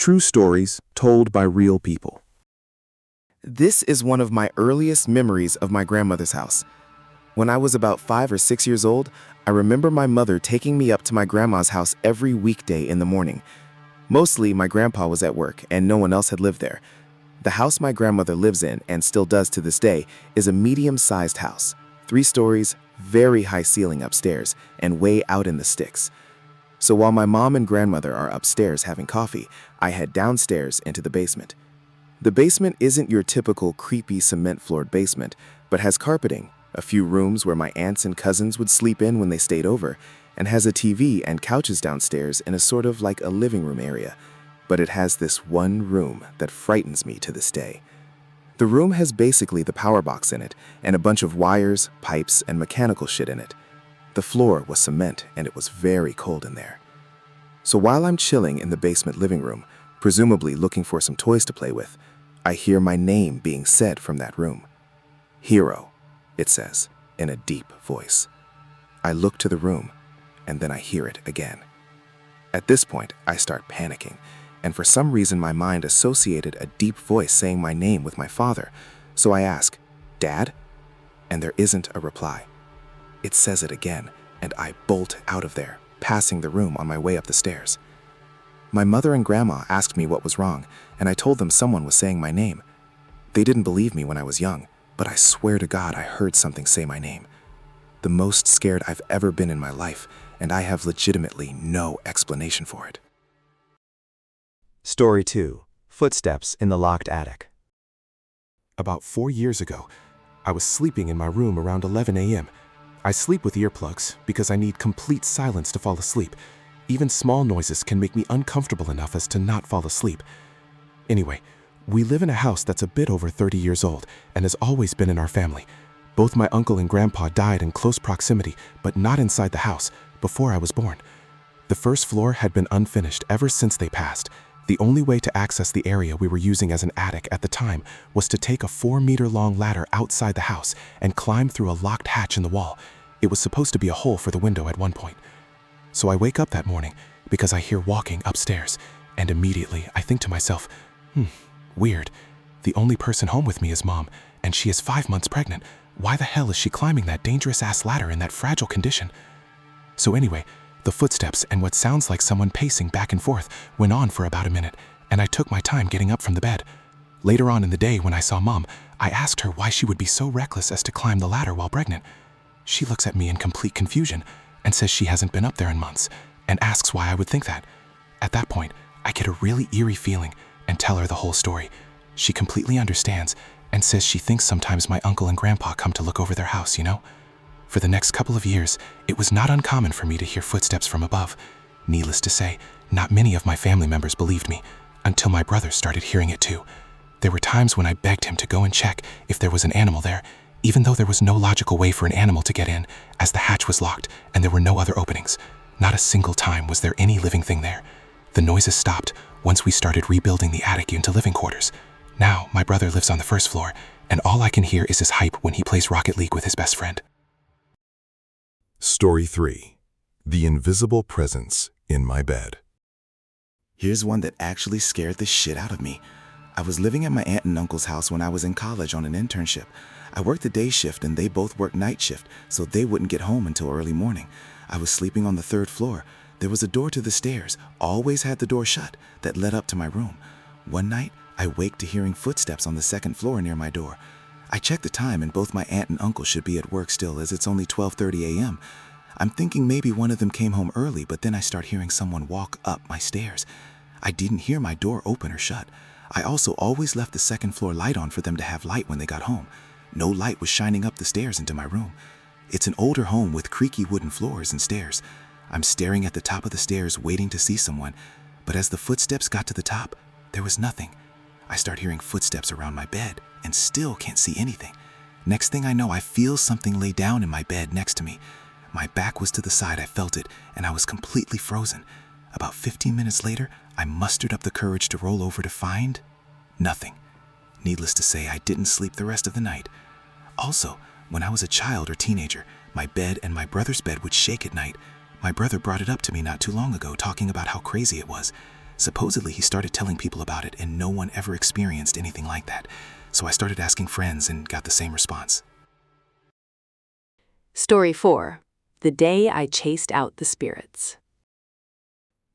True stories told by real people. This is one of my earliest memories of my grandmother's house. When I was about 5 or 6 years old, I remember my mother taking me up to my grandma's house every weekday in the morning. Mostly, my grandpa was at work and no one else had lived there. The house my grandmother lives in, and still does to this day, is a medium-sized house. 3 stories, very high ceiling upstairs, and way out in the sticks. So while my mom and grandmother are upstairs having coffee, I head downstairs into the basement. The basement isn't your typical creepy cement-floored basement, but has carpeting, a few rooms where my aunts and cousins would sleep in when they stayed over, and has a TV and couches downstairs in a sort of like a living room area. But it has this one room that frightens me to this day. The room has basically the power box in it, and a bunch of wires, pipes, and mechanical shit in it. The floor was cement, and it was very cold in there. So while I'm chilling in the basement living room, presumably looking for some toys to play with, I hear my name being said from that room. "Hero," it says, in a deep voice. I look to the room, and then I hear it again. At this point, I start panicking, and for some reason my mind associated a deep voice saying my name with my father, so I ask, "Dad?" And there isn't a reply. It says it again, and I bolt out of there, passing the room on my way up the stairs. My mother and grandma asked me what was wrong, and I told them someone was saying my name. They didn't believe me when I was young, but I swear to God I heard something say my name. The most scared I've ever been in my life, and I have legitimately no explanation for it. Story 2. Footsteps in the Locked Attic. About 4 years ago, I was sleeping in my room around 11 a.m. I sleep with earplugs because I need complete silence to fall asleep. Even small noises can make me uncomfortable enough as to not fall asleep. Anyway, we live in a house that's a bit over 30 years old and has always been in our family. Both my uncle and grandpa died in close proximity, but not inside the house, before I was born. The first floor had been unfinished ever since they passed. The only way to access the area we were using as an attic at the time was to take a 4-meter-long ladder outside the house and climb through a locked hatch in the wall. It was supposed to be a hole for the window at one point. So I wake up that morning because I hear walking upstairs, and immediately I think to myself, weird. The only person home with me is Mom, and she is 5 months pregnant. Why the hell is she climbing that dangerous-ass ladder in that fragile condition? So anyway, the footsteps and what sounds like someone pacing back and forth went on for about a minute, and I took my time getting up from the bed. Later on in the day when I saw Mom, I asked her why she would be so reckless as to climb the ladder while pregnant. She looks at me in complete confusion and says she hasn't been up there in months, and asks why I would think that. At that point, I get a really eerie feeling and tell her the whole story. She completely understands and says she thinks sometimes my uncle and grandpa come to look over their house, you know? For the next couple of years, it was not uncommon for me to hear footsteps from above. Needless to say, not many of my family members believed me, until my brother started hearing it too. There were times when I begged him to go and check if there was an animal there, even though there was no logical way for an animal to get in, as the hatch was locked and there were no other openings. Not a single time was there any living thing there. The noises stopped once we started rebuilding the attic into living quarters. Now, my brother lives on the first floor, and all I can hear is his hype when he plays Rocket League with his best friend. Story 3. The Invisible Presence in My Bed. Here's one that actually scared the shit out of me. I was living at my aunt and uncle's house when I was in college on an internship. I worked the day shift and they both worked night shift, so they wouldn't get home until early morning. I was sleeping on the 3rd floor. There was a door to the stairs, always had the door shut, that led up to my room. One night, I waked to hearing footsteps on the 2nd floor near my door. I checked the time and both my aunt and uncle should be at work still, as it's only 12:30 a.m. I'm thinking maybe one of them came home early, but then I start hearing someone walk up my stairs. I didn't hear my door open or shut. I also always left the 2nd floor light on for them to have light when they got home. No light was shining up the stairs into my room. It's an older home with creaky wooden floors and stairs. I'm staring at the top of the stairs waiting to see someone, but as the footsteps got to the top, there was nothing. I start hearing footsteps around my bed and still can't see anything. Next thing I know, I feel something lay down in my bed next to me. My back was to the side, I felt it, and I was completely frozen. About 15 minutes later, I mustered up the courage to roll over to find nothing. Needless to say, I didn't sleep the rest of the night. Also, when I was a child or teenager, my bed and my brother's bed would shake at night. My brother brought it up to me not too long ago, talking about how crazy it was. Supposedly, he started telling people about it, and no one ever experienced anything like that. So I started asking friends and got the same response. Story 4. The Day I Chased Out the Spirits.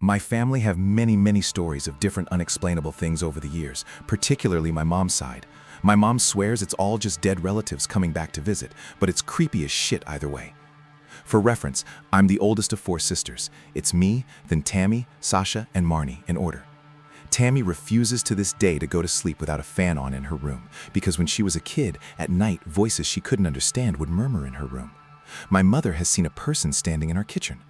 My family have many stories of different unexplainable things over the years, particularly my mom's side. My mom swears it's all just dead relatives coming back to visit, but it's creepy as shit either way. For reference, I'm the oldest of 4 sisters. It's me, then Tammy, Sasha, and Marnie in order. Tammy refuses to this day to go to sleep without a fan on in her room, because when she was a kid, at night, voices she couldn't understand would murmur in her room. My mother has seen a person standing in our kitchen.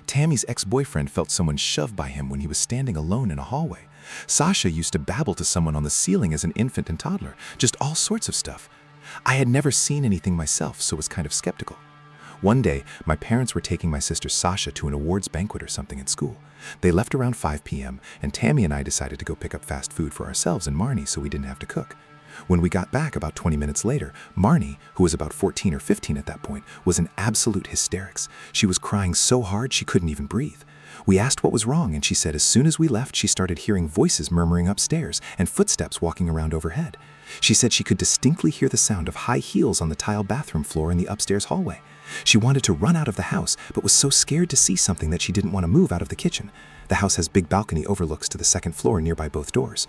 Tammy's ex-boyfriend felt someone shoved by him when he was standing alone in a hallway. Sasha used to babble to someone on the ceiling as an infant and toddler, just all sorts of stuff. I had never seen anything myself, so was kind of skeptical. One day, my parents were taking my sister Sasha to an awards banquet or something at school. They left around 5 p.m., and Tammy and I decided to go pick up fast food for ourselves and Marnie so we didn't have to cook. When we got back about 20 minutes later, Marnie, who was about 14 or 15 at that point, was in absolute hysterics. She was crying so hard she couldn't even breathe. We asked what was wrong, and she said as soon as we left, she started hearing voices murmuring upstairs and footsteps walking around overhead. She said she could distinctly hear the sound of high heels on the tile bathroom floor in the upstairs hallway. She wanted to run out of the house, but was so scared to see something that she didn't want to move out of the kitchen. The house has big balcony overlooks to the second floor nearby both doors.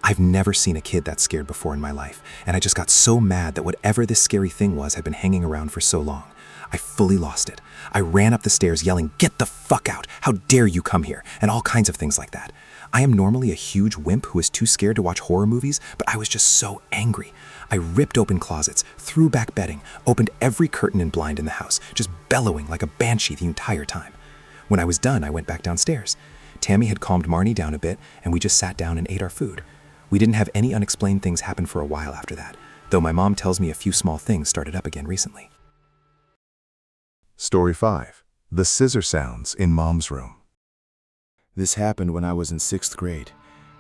I've never seen a kid that scared before in my life, and I just got so mad that whatever this scary thing was had been hanging around for so long. I fully lost it. I ran up the stairs yelling, "Get the fuck out! How dare you come here!" and all kinds of things like that. I am normally a huge wimp who is too scared to watch horror movies, but I was just so angry. I ripped open closets, threw back bedding, opened every curtain and blind in the house, just bellowing like a banshee the entire time. When I was done, I went back downstairs. Tammy had calmed Marnie down a bit, and we just sat down and ate our food. We didn't have any unexplained things happen for a while after that, though my mom tells me a few small things started up again recently. Story 5. The scissor sounds in Mom's room. This happened when I was in 6th grade.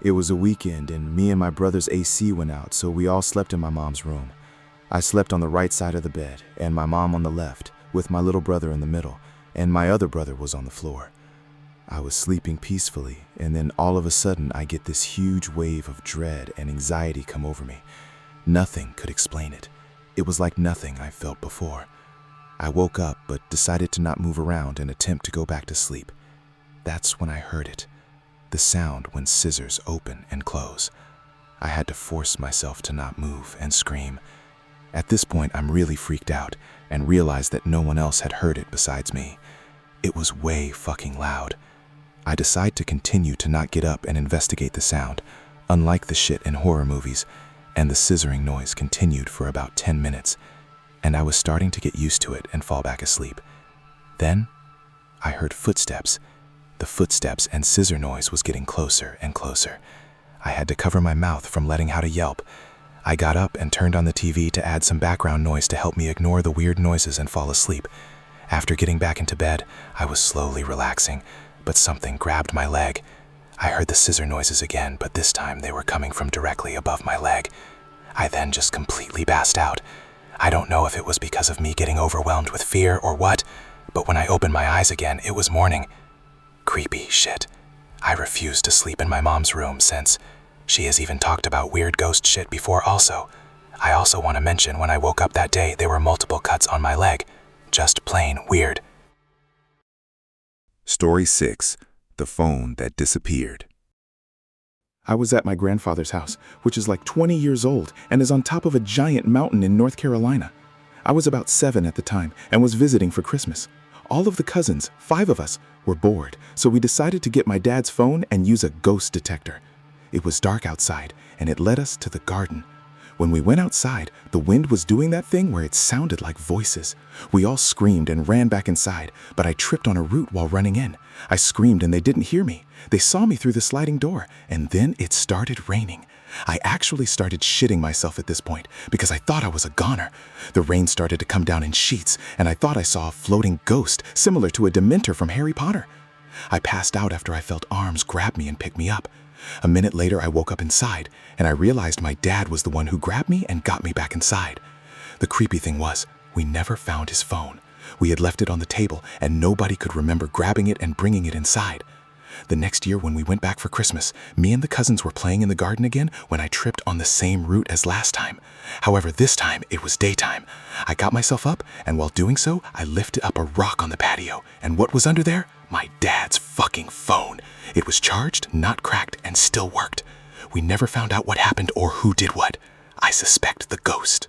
It was a weekend and me and my brother's AC went out, so we all slept in my mom's room. I slept on the right side of the bed and my mom on the left, with my little brother in the middle, and my other brother was on the floor. I was sleeping peacefully, and then all of a sudden I get this huge wave of dread and anxiety come over me. Nothing could explain it. It was like nothing I've felt before. I woke up but decided to not move around and attempt to go back to sleep. That's when I heard it. The sound when scissors open and close. I had to force myself to not move and scream. At this point, I'm really freaked out and realized that no one else had heard it besides me. It was way fucking loud. I decide to continue to not get up and investigate the sound, unlike the shit in horror movies, and the scissoring noise continued for about 10 minutes, and I was starting to get used to it and fall back asleep. Then, I heard footsteps. The footsteps and scissor noise was getting closer and closer. I had to cover my mouth from letting out a yelp. I got up and turned on the TV to add some background noise to help me ignore the weird noises and fall asleep. After getting back into bed, I was slowly relaxing, but something grabbed my leg. I heard the scissor noises again, but this time they were coming from directly above my leg. I then just completely passed out. I don't know if it was because of me getting overwhelmed with fear or what, but when I opened my eyes again, it was morning. Creepy shit. I refused to sleep in my mom's room since she has even talked about weird ghost shit before also. I also want to mention when I woke up that day, there were multiple cuts on my leg. Just plain weird. Story 6. The phone that disappeared. I was at my grandfather's house, which is like 20 years old and is on top of a giant mountain in North Carolina. I was about 7 at the time and was visiting for Christmas. All of the cousins, 5 of us, were bored, so we decided to get my dad's phone and use a ghost detector. It was dark outside, and it led us to the garden. When we went outside, the wind was doing that thing where it sounded like voices. We all screamed and ran back inside, but I tripped on a root while running in. I screamed and they didn't hear me. They saw me through the sliding door, and then it started raining. I actually started shitting myself at this point because I thought I was a goner. The rain started to come down in sheets, and I thought I saw a floating ghost similar to a Dementor from Harry Potter. I passed out after I felt arms grab me and pick me up. A minute later, I woke up inside, and I realized my dad was the one who grabbed me and got me back inside. The creepy thing was, we never found his phone. We had left it on the table, and nobody could remember grabbing it and bringing it inside. The next year when we went back for Christmas, me and the cousins were playing in the garden again when I tripped on the same route as last time. However, this time it was daytime. I got myself up, and while doing so, I lifted up a rock on the patio. And what was under there? My dad's fucking phone. It was charged, not cracked, and still worked. We never found out what happened or who did what. I suspect the ghost.